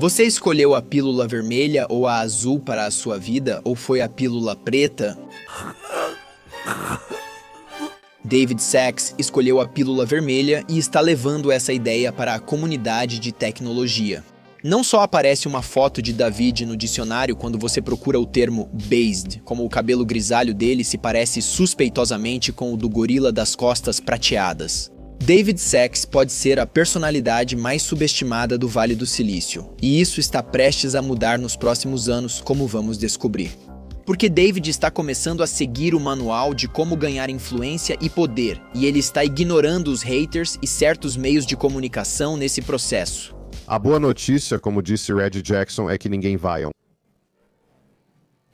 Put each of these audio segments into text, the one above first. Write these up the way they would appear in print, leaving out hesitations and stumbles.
Você escolheu a pílula vermelha ou a azul para a sua vida, ou foi a pílula preta? David Sacks escolheu a pílula vermelha e está levando essa ideia para a comunidade de tecnologia. Não só aparece uma foto de David no dicionário quando você procura o termo based, como o cabelo grisalho dele se parece suspeitosamente com o do gorila das costas prateadas. David Sacks pode ser a personalidade mais subestimada do Vale do Silício, e isso está prestes a mudar nos próximos anos, como vamos descobrir. Porque David está começando a seguir o manual de como ganhar influência e poder, e ele está ignorando os haters e certos meios de comunicação nesse processo. A boa notícia, como disse Red Jackson, é que ninguém vai.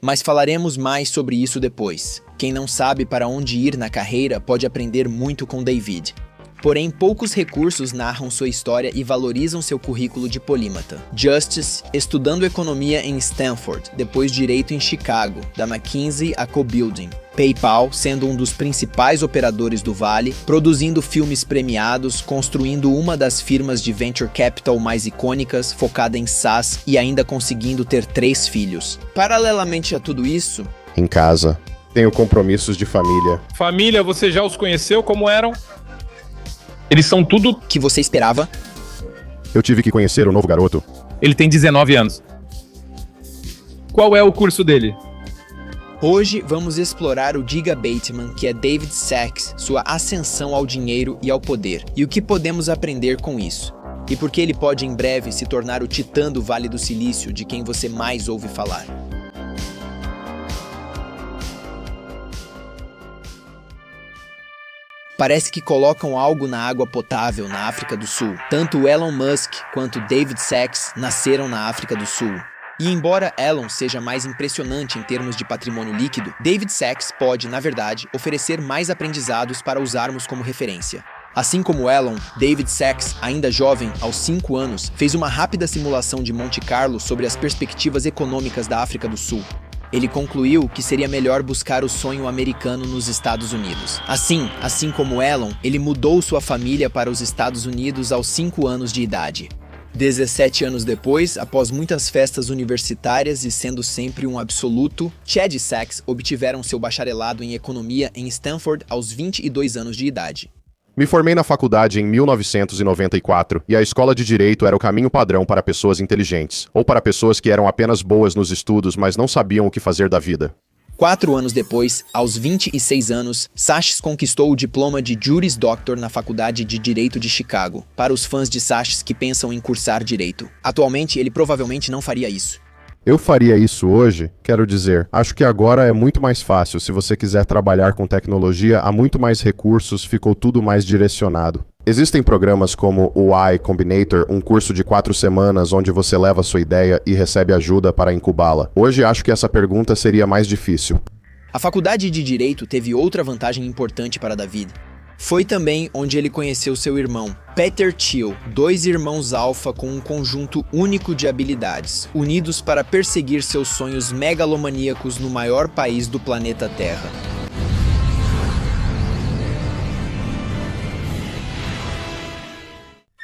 Mas falaremos mais sobre isso depois. Quem não sabe para onde ir na carreira pode aprender muito com David. Porém, poucos recursos narram sua história e valorizam seu currículo de polímata. Justice, estudando economia em Stanford, depois direito em Chicago, da McKinsey a Co-Building. PayPal, sendo um dos principais operadores do Vale, produzindo filmes premiados, construindo uma das firmas de venture capital mais icônicas, focada em SaaS e ainda conseguindo ter 3 filhos. Paralelamente a tudo isso, Em casa, tenho compromissos de família. Família, você já os conheceu? Como eram? Eles são tudo... que você esperava? Eu tive que conhecer o novo garoto. Ele tem 19 anos. Qual é o curso dele? Hoje vamos explorar o Giga Bateman, que é David Sacks, sua ascensão ao dinheiro e ao poder, e o que podemos aprender com isso. E por que ele pode em breve se tornar o titã do Vale do Silício de quem você mais ouve falar. Parece que colocam algo na água potável na África do Sul. Tanto Elon Musk quanto David Sacks nasceram na África do Sul. E embora Elon seja mais impressionante em termos de patrimônio líquido, David Sacks pode, na verdade, oferecer mais aprendizados para usarmos como referência. Assim como Elon, David Sacks, ainda jovem, aos 5 anos, fez uma rápida simulação de Monte Carlo sobre as perspectivas econômicas da África do Sul. Ele concluiu que seria melhor buscar o sonho americano nos Estados Unidos. Assim como Elon, ele mudou sua família para os Estados Unidos aos 5 anos de idade. 17 anos depois, após muitas festas universitárias e sendo sempre um absoluto, Chad e Sacks obtiveram seu bacharelado em economia em Stanford aos 22 anos de idade. Me formei na faculdade em 1994 e a escola de direito era o caminho padrão para pessoas inteligentes, ou para pessoas que eram apenas boas nos estudos, mas não sabiam o que fazer da vida. 4 anos depois, aos 26 anos, Sachs conquistou o diploma de Juris Doctor na Faculdade de Direito de Chicago, para os fãs de Sachs que pensam em cursar direito. Atualmente, ele provavelmente não faria isso. Eu faria isso hoje? Quero dizer, acho que agora é muito mais fácil. Se você quiser trabalhar com tecnologia, há muito mais recursos, ficou tudo mais direcionado. Existem programas como o Y Combinator, um curso de 4 semanas onde você leva sua ideia e recebe ajuda para incubá-la. Hoje acho que essa pergunta seria mais difícil. A faculdade de Direito teve outra vantagem importante para David. Foi também onde ele conheceu seu irmão, Peter Thiel, 2 irmãos alfa com um conjunto único de habilidades, unidos para perseguir seus sonhos megalomaníacos no maior país do planeta Terra.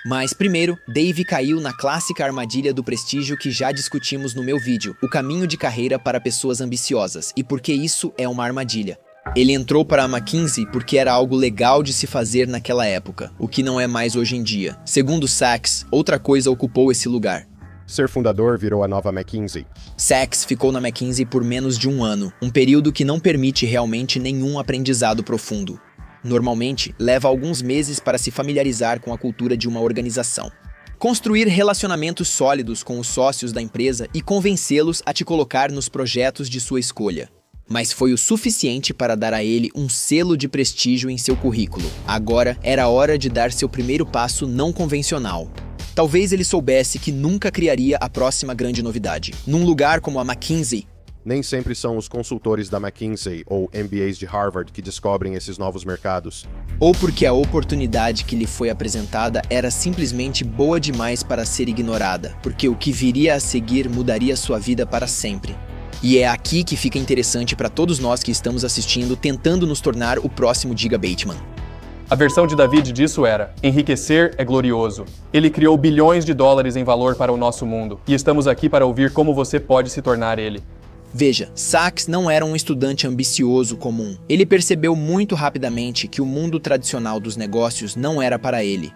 Mas primeiro, Dave caiu na clássica armadilha do prestígio que já discutimos no meu vídeo, o caminho de carreira para pessoas ambiciosas, e por que isso é uma armadilha. Ele entrou para a McKinsey porque era algo legal de se fazer naquela época, o que não é mais hoje em dia. Segundo Sacks, outra coisa ocupou esse lugar. Ser fundador virou a nova McKinsey. Sacks ficou na McKinsey por menos de 1 ano, um período que não permite realmente nenhum aprendizado profundo. Normalmente, leva alguns meses para se familiarizar com a cultura de uma organização. Construir relacionamentos sólidos com os sócios da empresa e convencê-los a te colocar nos projetos de sua escolha. Mas foi o suficiente para dar a ele um selo de prestígio em seu currículo. Agora era hora de dar seu primeiro passo não convencional. Talvez ele soubesse que nunca criaria a próxima grande novidade. Num lugar como a McKinsey, Nem sempre são os consultores da McKinsey ou MBAs de Harvard que descobrem esses novos mercados. ou porque a oportunidade que lhe foi apresentada era simplesmente boa demais para ser ignorada, porque o que viria a seguir mudaria sua vida para sempre. E é aqui que fica interessante para todos nós que estamos assistindo tentando nos tornar o próximo Giga Bateman. A versão de David disso era: enriquecer é glorioso. Ele criou bilhões de dólares em valor para o nosso mundo, e estamos aqui para ouvir como você pode se tornar ele. Veja, Sacks não era um estudante ambicioso comum. Ele percebeu muito rapidamente que o mundo tradicional dos negócios não era para ele.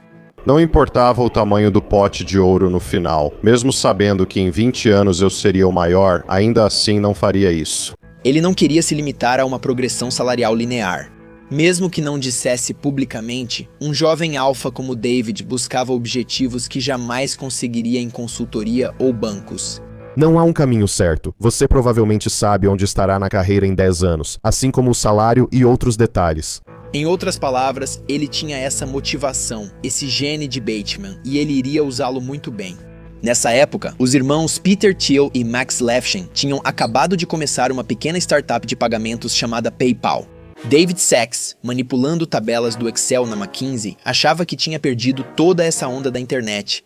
Não importava o tamanho do pote de ouro no final. Mesmo sabendo que em 20 anos eu seria o maior, ainda assim não faria isso. Ele não queria se limitar a uma progressão salarial linear. Mesmo que não dissesse publicamente, um jovem alfa como David buscava objetivos que jamais conseguiria em consultoria ou bancos. Não há um caminho certo. Você provavelmente sabe onde estará na carreira em 10 anos, assim como o salário e outros detalhes. Em outras palavras, ele tinha essa motivação, esse gene de Bateman, e ele iria usá-lo muito bem. Nessa época, os irmãos Peter Thiel e Max Levchin tinham acabado de começar uma pequena startup de pagamentos chamada PayPal. David Sacks, manipulando tabelas do Excel na McKinsey, achava que tinha perdido toda essa onda da internet.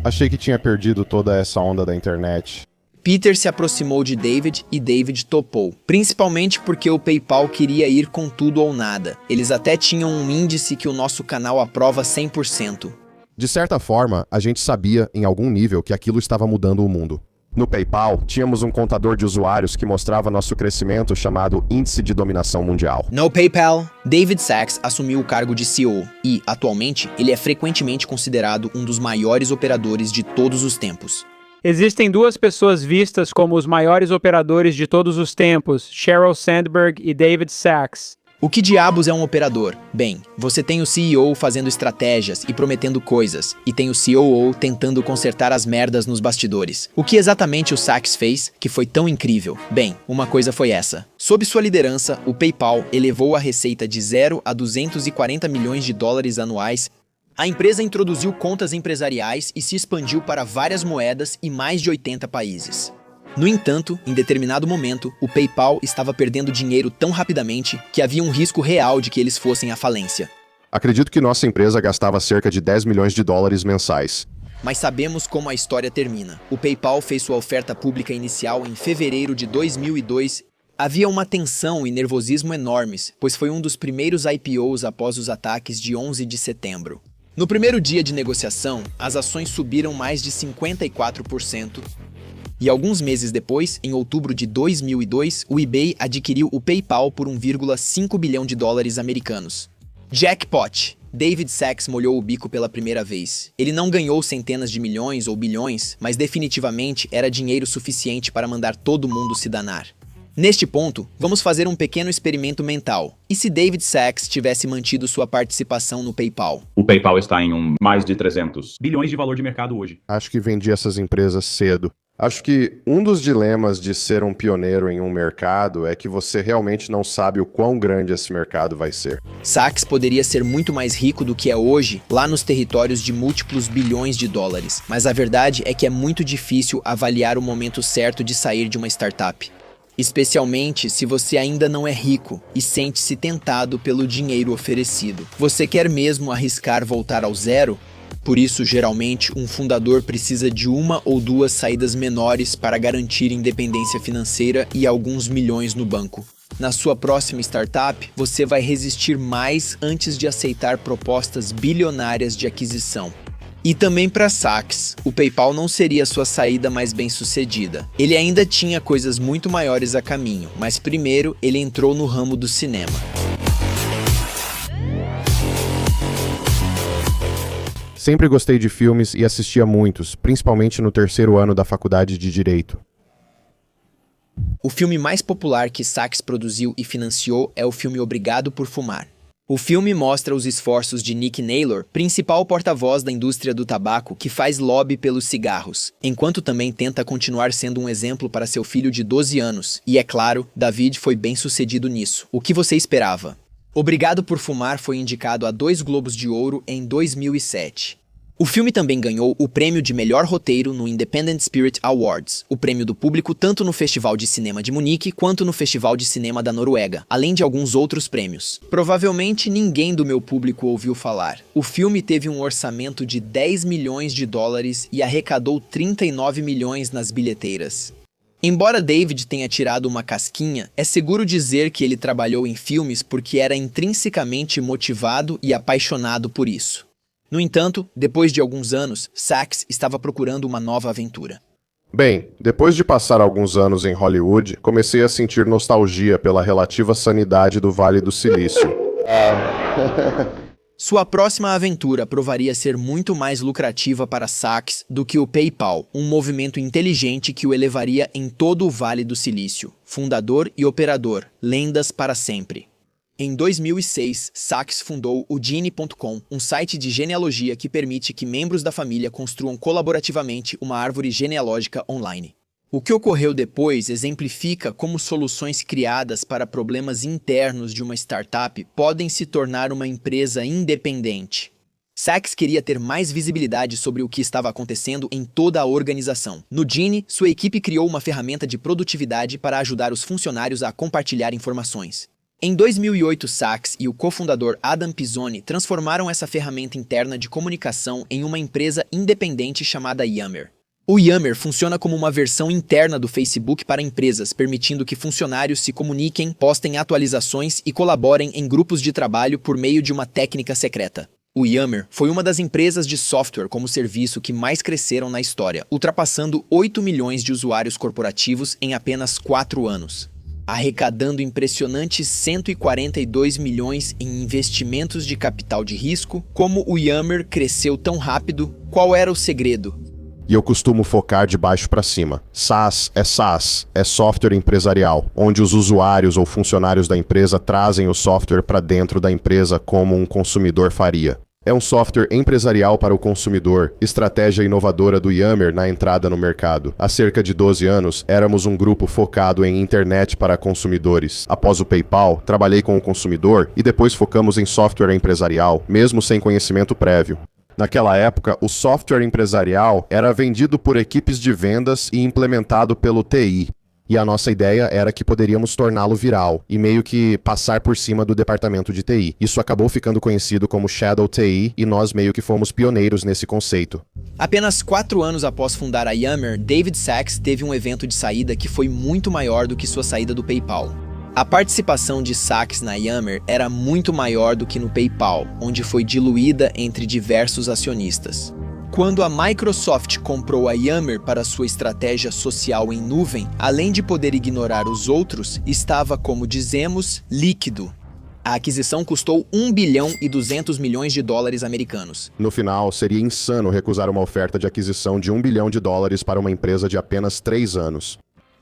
Achei que tinha perdido toda essa onda da internet. Peter se aproximou de David e David topou, principalmente porque o PayPal queria ir com tudo ou nada. Eles até tinham um índice que o nosso canal aprova 100%. De certa forma, a gente sabia, em algum nível, que aquilo estava mudando o mundo. No PayPal, tínhamos um contador de usuários que mostrava nosso crescimento chamado Índice de Dominação Mundial. No PayPal, David Sacks assumiu o cargo de CEO e, atualmente, ele é frequentemente considerado um dos maiores operadores de todos os tempos. Existem duas pessoas vistas como os maiores operadores de todos os tempos, Sheryl Sandberg e David Sacks. O que diabos é um operador? Bem, você tem o CEO fazendo estratégias e prometendo coisas, e tem o COO tentando consertar as merdas nos bastidores. O que exatamente o Sacks fez, que foi tão incrível? Bem, uma coisa foi essa. Sob sua liderança, o PayPal elevou a receita de 0 a 240 milhões de dólares anuais. A empresa introduziu contas empresariais e se expandiu para várias moedas e mais de 80 países. No entanto, em determinado momento, o PayPal estava perdendo dinheiro tão rapidamente que havia um risco real de que eles fossem à falência. Acredito que nossa empresa gastava cerca de 10 milhões de dólares mensais. Mas sabemos como a história termina. O PayPal fez sua oferta pública inicial em fevereiro de 2002. Havia uma tensão e nervosismo enormes, pois foi um dos primeiros IPOs após os ataques de 11 de setembro. No primeiro dia de negociação, as ações subiram mais de 54%, e alguns meses depois, em outubro de 2002, o eBay adquiriu o PayPal por 1,5 bilhão de dólares americanos. Jackpot! David Sacks molhou o bico pela primeira vez. Ele não ganhou centenas de milhões ou bilhões, mas definitivamente era dinheiro suficiente para mandar todo mundo se danar. Neste ponto, vamos fazer um pequeno experimento mental. E se David Sacks tivesse mantido sua participação no PayPal? O PayPal está em mais de 300 bilhões de valor de mercado hoje. Acho que vendi essas empresas cedo. Acho que um dos dilemas de ser um pioneiro em um mercado é que você realmente não sabe o quão grande esse mercado vai ser. Sacks poderia ser muito mais rico do que é hoje, lá nos territórios de múltiplos bilhões de dólares. Mas a verdade é que é muito difícil avaliar o momento certo de sair de uma startup. Especialmente se você ainda não é rico e sente-se tentado pelo dinheiro oferecido. Você quer mesmo arriscar voltar ao zero? Por isso, geralmente, um fundador precisa de uma ou duas saídas menores para garantir independência financeira e alguns milhões no banco. Na sua próxima startup, você vai resistir mais antes de aceitar propostas bilionárias de aquisição. E também para Sacks, o PayPal não seria sua saída mais bem-sucedida. Ele ainda tinha coisas muito maiores a caminho, mas primeiro ele entrou no ramo do cinema. Sempre gostei de filmes e assistia muitos, principalmente no terceiro ano da faculdade de Direito. O filme mais popular que Sacks produziu e financiou é o filme Obrigado por Fumar. O filme mostra os esforços de Nick Naylor, principal porta-voz da indústria do tabaco que faz lobby pelos cigarros, enquanto também tenta continuar sendo um exemplo para seu filho de 12 anos. E é claro, David foi bem sucedido nisso. O que você esperava? Obrigado por Fumar foi indicado a 2 Globos de Ouro em 2007. O filme também ganhou o prêmio de melhor roteiro no Independent Spirit Awards, o prêmio do público tanto no Festival de Cinema de Munique quanto no Festival de Cinema da Noruega, além de alguns outros prêmios. Provavelmente ninguém do meu público ouviu falar. O filme teve um orçamento de 10 milhões de dólares e arrecadou 39 milhões nas bilheteiras. Embora David tenha tirado uma casquinha, é seguro dizer que ele trabalhou em filmes porque era intrinsecamente motivado e apaixonado por isso. No entanto, depois de alguns anos, Sacks estava procurando uma nova aventura. Bem, depois de passar alguns anos em Hollywood, comecei a sentir nostalgia pela relativa sanidade do Vale do Silício. Sua próxima aventura provaria ser muito mais lucrativa para Sacks do que o PayPal, um movimento inteligente que o elevaria em todo o Vale do Silício. Fundador e operador, lendas para sempre. Em 2006, Sacks fundou o Gene.com, um site de genealogia que permite que membros da família construam colaborativamente uma árvore genealógica online. O que ocorreu depois exemplifica como soluções criadas para problemas internos de uma startup podem se tornar uma empresa independente. Sacks queria ter mais visibilidade sobre o que estava acontecendo em toda a organização. No Gene, sua equipe criou uma ferramenta de produtividade para ajudar os funcionários a compartilhar informações. Em 2008, Sacks e o cofundador Adam Pizzoni transformaram essa ferramenta interna de comunicação em uma empresa independente chamada Yammer. O Yammer funciona como uma versão interna do Facebook para empresas, permitindo que funcionários se comuniquem, postem atualizações e colaborem em grupos de trabalho por meio de uma técnica secreta. O Yammer foi uma das empresas de software como serviço que mais cresceram na história, ultrapassando 8 milhões de usuários corporativos em apenas 4 anos. Arrecadando impressionantes 142 milhões em investimentos de capital de risco. Como o Yammer cresceu tão rápido? Qual era o segredo? E eu costumo focar de baixo para cima. SaaS, é software empresarial, onde os usuários ou funcionários da empresa trazem o software para dentro da empresa como um consumidor faria. É um software empresarial para o consumidor, estratégia inovadora do Yammer na entrada no mercado. Há cerca de 12 anos, éramos um grupo focado em internet para consumidores. Após o PayPal, trabalhei com o consumidor e depois focamos em software empresarial, mesmo sem conhecimento prévio. Naquela época, o software empresarial era vendido por equipes de vendas e implementado pelo TI. E a nossa ideia era que poderíamos torná-lo viral e meio que passar por cima do departamento de TI. Isso acabou ficando conhecido como Shadow TI e nós meio que fomos pioneiros nesse conceito. Apenas 4 anos após fundar a Yammer, David Sacks teve um evento de saída que foi muito maior do que sua saída do PayPal. A participação de Sacks na Yammer era muito maior do que no PayPal, onde foi diluída entre diversos acionistas. Quando a Microsoft comprou a Yammer para sua estratégia social em nuvem, além de poder ignorar os outros, estava, como dizemos, líquido. A aquisição custou 1 bilhão e 200 milhões de dólares americanos. No final, seria insano recusar uma oferta de aquisição de 1 bilhão de dólares para uma empresa de apenas 3 anos.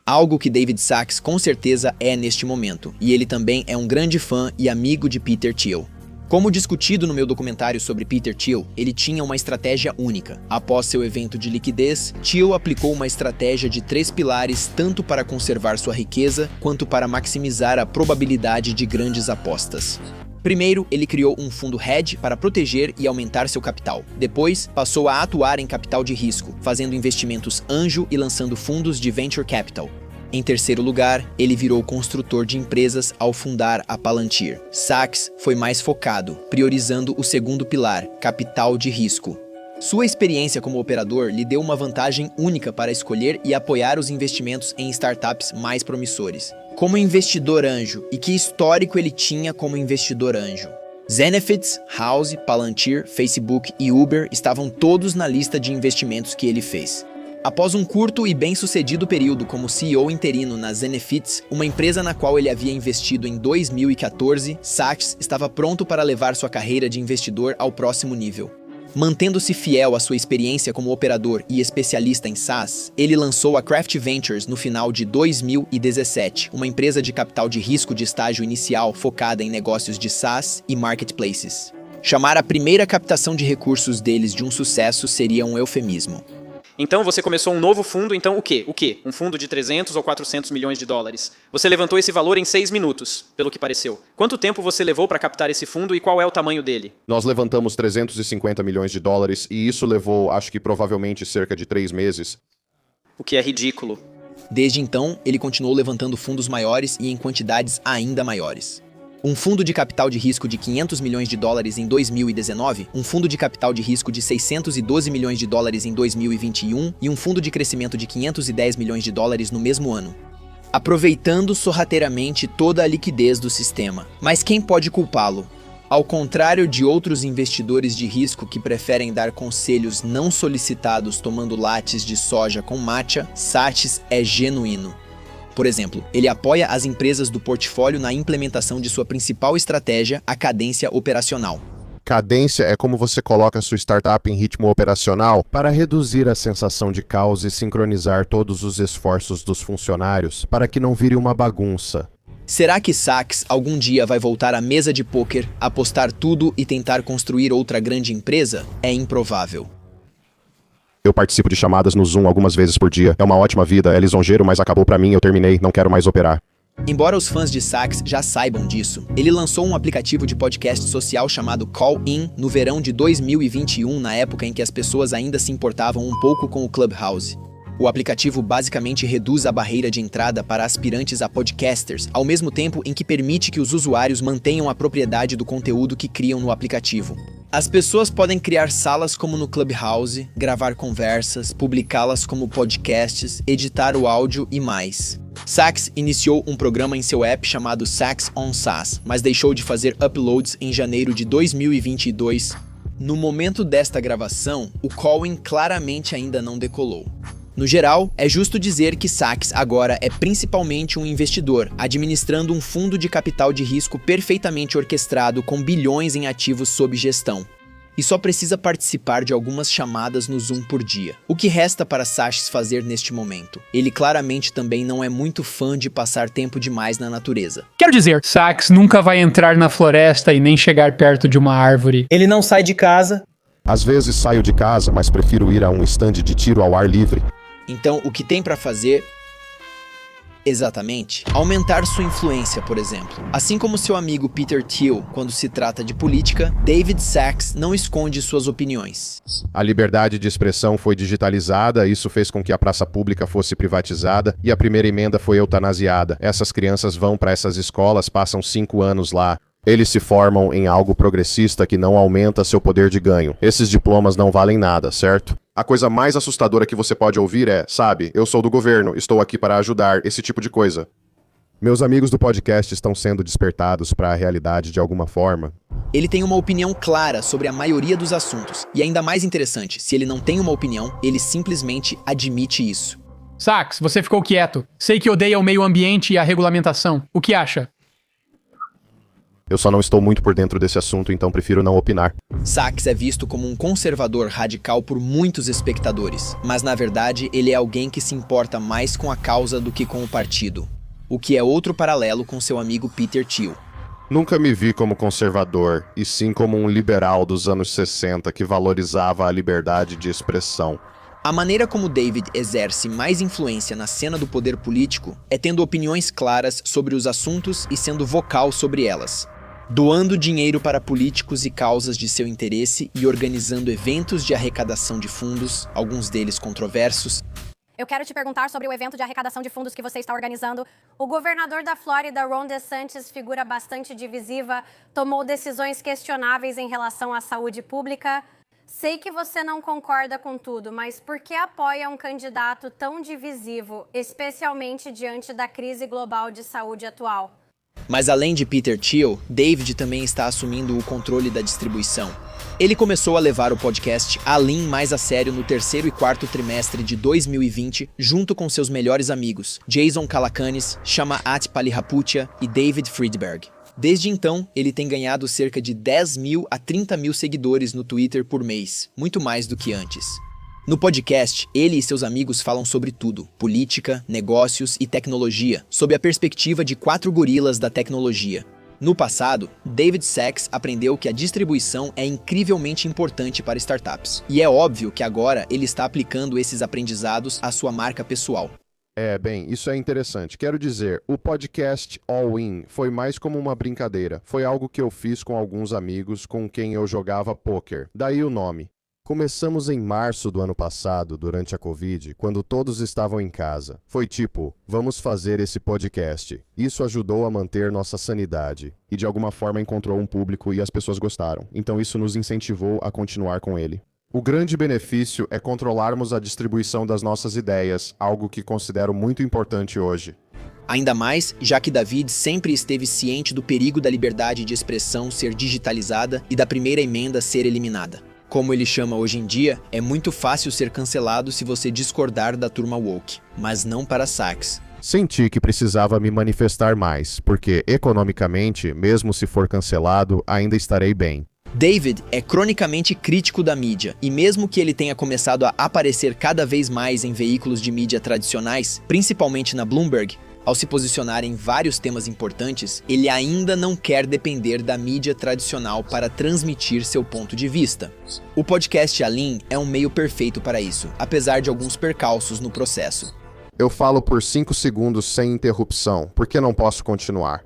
Algo que David Sacks com certeza é neste momento, e ele também é um grande fã e amigo de Peter Thiel. Como discutido no meu documentário sobre Peter Thiel, ele tinha uma estratégia única. Após seu evento de liquidez, Thiel aplicou uma estratégia de 3 pilares tanto para conservar sua riqueza, quanto para maximizar a probabilidade de grandes apostas. Primeiro, ele criou um fundo hedge para proteger e aumentar seu capital. Depois, passou a atuar em capital de risco, fazendo investimentos anjo e lançando fundos de venture capital. Em terceiro lugar, ele virou construtor de empresas ao fundar a Palantir. Sacks foi mais focado, priorizando o segundo pilar, capital de risco. Sua experiência como operador lhe deu uma vantagem única para escolher e apoiar os investimentos em startups mais promissores. Como investidor anjo, e que histórico ele tinha como investidor anjo. Zenefits, House, Palantir, Facebook e Uber estavam todos na lista de investimentos que ele fez. Após um curto e bem-sucedido período como CEO interino na Zenefits, uma empresa na qual ele havia investido em 2014, Sacks estava pronto para levar sua carreira de investidor ao próximo nível. Mantendo-se fiel à sua experiência como operador e especialista em SaaS, ele lançou a Craft Ventures no final de 2017, uma empresa de capital de risco de estágio inicial focada em negócios de SaaS e marketplaces. Chamar a primeira captação de recursos deles de um sucesso seria um eufemismo. Então você começou um novo fundo, então o quê? Um fundo de 300 ou 400 milhões de dólares. Você levantou esse valor em 6 minutos, pelo que pareceu. Quanto tempo você levou para captar esse fundo e qual é o tamanho dele? Nós levantamos 350 milhões de dólares e isso levou, acho que provavelmente cerca de 3 meses. O que é ridículo. Desde então, ele continuou levantando fundos maiores e em quantidades ainda maiores. Um fundo de capital de risco de 500 milhões de dólares em 2019, um fundo de capital de risco de 612 milhões de dólares em 2021 e um fundo de crescimento de 510 milhões de dólares no mesmo ano, aproveitando sorrateiramente toda a liquidez do sistema. Mas quem pode culpá-lo? Ao contrário de outros investidores de risco que preferem dar conselhos não solicitados tomando lattes de soja com matcha, Sachs é genuíno. Por exemplo, ele apoia as empresas do portfólio na implementação de sua principal estratégia, a cadência operacional. Cadência é como você coloca sua startup em ritmo operacional para reduzir a sensação de caos e sincronizar todos os esforços dos funcionários para que não vire uma bagunça. Será que Sachs algum dia vai voltar à mesa de pôquer, apostar tudo e tentar construir outra grande empresa? É improvável. Eu participo de chamadas no Zoom algumas vezes por dia. É uma ótima vida, é lisonjeiro, mas acabou pra mim, eu terminei, não quero mais operar. Embora os fãs de Sachs já saibam disso, ele lançou um aplicativo de podcast social chamado Call In no verão de 2021, na época em que as pessoas ainda se importavam um pouco com o Clubhouse. O aplicativo basicamente reduz a barreira de entrada para aspirantes a podcasters, ao mesmo tempo em que permite que os usuários mantenham a propriedade do conteúdo que criam no aplicativo. As pessoas podem criar salas como no Clubhouse, gravar conversas, publicá-las como podcasts, editar o áudio e mais. Sachs iniciou um programa em seu app chamado Sachs on SaaS, mas deixou de fazer uploads em janeiro de 2022. No momento desta gravação, o Call-in claramente ainda não decolou. No geral, é justo dizer que Sachs agora é principalmente um investidor, administrando um fundo de capital de risco perfeitamente orquestrado com bilhões em ativos sob gestão. E só precisa participar de algumas chamadas no Zoom por dia. O que resta para Sachs fazer neste momento? Ele claramente também não é muito fã de passar tempo demais na natureza. Quero dizer, Sachs nunca vai entrar na floresta e nem chegar perto de uma árvore. Ele não sai de casa. Às vezes saio de casa, mas prefiro ir a um estande de tiro ao ar livre. Então, o que tem para fazer? Exatamente. Aumentar sua influência, por exemplo. Assim como seu amigo Peter Thiel, quando se trata de política, David Sachs não esconde suas opiniões. A liberdade de expressão foi digitalizada, isso fez com que a praça pública fosse privatizada e a primeira emenda foi eutanasiada. Essas crianças vão para essas escolas, passam 5 anos lá. Eles se formam em algo progressista que não aumenta seu poder de ganho. Esses diplomas não valem nada, certo? A coisa mais assustadora que você pode ouvir é, sabe, eu sou do governo, estou aqui para ajudar, esse tipo de coisa. Meus amigos do podcast estão sendo despertados para a realidade de alguma forma. Ele tem uma opinião clara sobre a maioria dos assuntos. E ainda mais interessante, se ele não tem uma opinião, ele simplesmente admite isso. Sachs, você ficou quieto. Sei que odeia o meio ambiente e a regulamentação. O que acha? Eu só não estou muito por dentro desse assunto, então prefiro não opinar. Sachs é visto como um conservador radical por muitos espectadores, mas na verdade ele é alguém que se importa mais com a causa do que com o partido. O que é outro paralelo com seu amigo Peter Thiel. Nunca me vi como conservador, e sim como um liberal dos anos 60 que valorizava a liberdade de expressão. A maneira como David exerce mais influência na cena do poder político é tendo opiniões claras sobre os assuntos e sendo vocal sobre elas. Doando dinheiro para políticos e causas de seu interesse e organizando eventos de arrecadação de fundos, alguns deles controversos. Eu quero te perguntar sobre o evento de arrecadação de fundos que você está organizando. O governador da Flórida, Ron DeSantis, figura bastante divisiva, tomou decisões questionáveis em relação à saúde pública. Sei que você não concorda com tudo, mas por que apoia um candidato tão divisivo, especialmente diante da crise global de saúde atual? Mas além de Peter Thiel, David também está assumindo o controle da distribuição. Ele começou a levar o podcast Alin mais a sério no terceiro e quarto trimestre de 2020, junto com seus melhores amigos, Jason Calacanis, Shamaat Palihapitiya e David Friedberg. Desde então, ele tem ganhado cerca de 10 mil a 30 mil seguidores no Twitter por mês, muito mais do que antes. No podcast, ele e seus amigos falam sobre tudo: política, negócios e tecnologia, sob a perspectiva de 4 gorilas da tecnologia. No passado, David Sachs aprendeu que a distribuição é incrivelmente importante para startups. E é óbvio que agora ele está aplicando esses aprendizados à sua marca pessoal. Bem, isso é interessante. Quero dizer, o podcast All In foi mais como uma brincadeira. Foi algo que eu fiz com alguns amigos com quem eu jogava poker. Daí o nome. Começamos em março do ano passado, durante a Covid, quando todos estavam em casa. Foi tipo, vamos fazer esse podcast. Isso ajudou a manter nossa sanidade. E de alguma forma encontrou um público e as pessoas gostaram. Então isso nos incentivou a continuar com ele. O grande benefício é controlarmos a distribuição das nossas ideias, algo que considero muito importante hoje. Ainda mais, já que David sempre esteve ciente do perigo da liberdade de expressão ser digitalizada e da primeira emenda ser eliminada. Como ele chama hoje em dia, é muito fácil ser cancelado se você discordar da turma woke, mas não para Sacks. Senti que precisava me manifestar mais, porque, economicamente, mesmo se for cancelado, ainda estarei bem. David é cronicamente crítico da mídia, e mesmo que ele tenha começado a aparecer cada vez mais em veículos de mídia tradicionais, principalmente na Bloomberg, ao se posicionar em vários temas importantes, ele ainda não quer depender da mídia tradicional para transmitir seu ponto de vista. O podcast Alim é um meio perfeito para isso, apesar de alguns percalços no processo. Eu falo por 5 segundos sem interrupção, porque não posso continuar.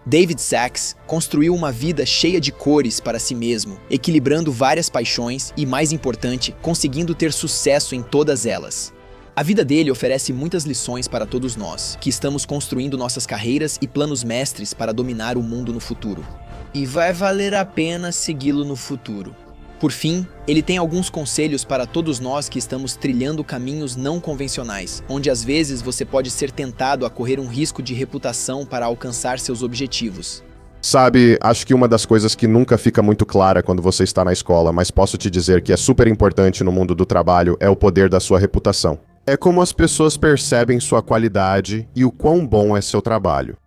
David Sacks construiu uma vida cheia de cores para si mesmo, equilibrando várias paixões e, mais importante, conseguindo ter sucesso em todas elas. A vida dele oferece muitas lições para todos nós, que estamos construindo nossas carreiras e planos mestres para dominar o mundo no futuro. E vai valer a pena segui-lo no futuro. Por fim, ele tem alguns conselhos para todos nós que estamos trilhando caminhos não convencionais, onde às vezes você pode ser tentado a correr um risco de reputação para alcançar seus objetivos. Sabe, acho que uma das coisas que nunca fica muito clara quando você está na escola, mas posso te dizer que é super importante no mundo do trabalho, é o poder da sua reputação. É como as pessoas percebem sua qualidade e o quão bom é seu trabalho.